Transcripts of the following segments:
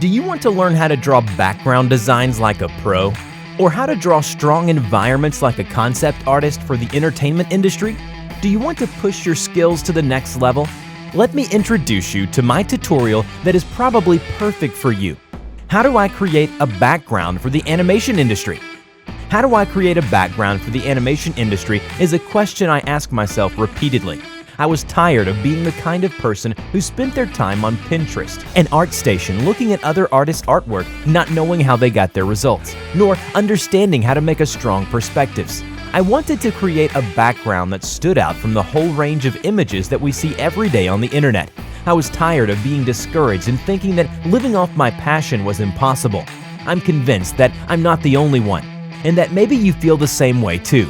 Do you want to learn how to draw background designs like a pro? Or how to draw strong environments like a concept artist for the entertainment industry? Do you want to push your skills to the next level? Let me introduce you to my tutorial that is probably perfect for you. How do I create a background for the animation industry? How do I create a background for the animation industry is a question I ask myself repeatedly. I was tired of being the kind of person who spent their time on Pinterest and ArtStation looking at other artists' artwork, not knowing how they got their results, nor understanding how to make a strong perspectives. I wanted to create a background that stood out from the whole range of images that we see every day on the internet. I was tired of being discouraged and thinking that living off my passion was impossible. I'm convinced that I'm not the only one, and that maybe you feel the same way too.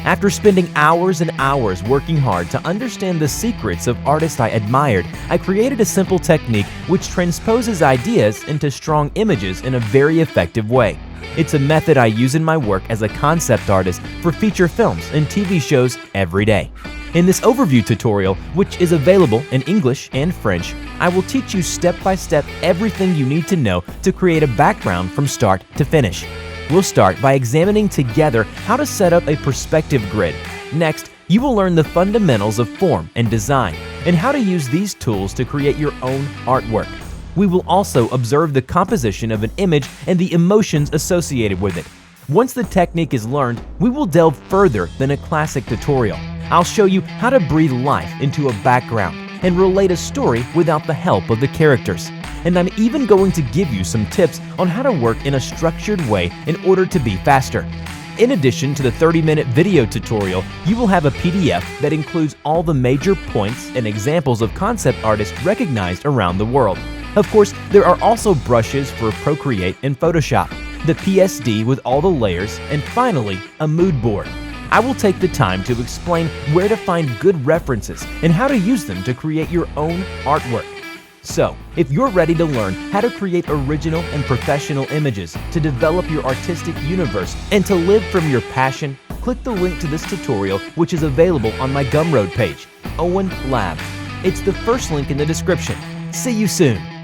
After spending hours and hours working hard to understand the secrets of artists I admired, I created a simple technique which transposes ideas into strong images in a very effective way. It's a method I use in my work as a concept artist for feature films and TV shows every day. In this overview tutorial, which is available in English and French, I will teach you step by step everything you need to know to create a background from start to finish. We'll start by examining together how to set up a perspective grid. Next, you will learn the fundamentals of form and design, and how to use these tools to create your own artwork. We will also observe the composition of an image and the emotions associated with it. Once the technique is learned, we will delve further than a classic tutorial. I'll show you how to breathe life into a background and relate a story without the help of the characters. And I'm even going to give you some tips on how to work in a structured way in order to be faster. In addition to the 30-minute video tutorial, you will have a PDF that includes all the major points and examples of concept artists recognized around the world. Of course, there are also brushes for Procreate and Photoshop, the PSD with all the layers, and finally, a mood board. I will take the time to explain where to find good references and how to use them to create your own artwork. So, if you're ready to learn how to create original and professional images, to develop your artistic universe, and to live from your passion, click the link to this tutorial, which is available on my Gumroad page, Owen Lab. It's the first link in the description. See you soon!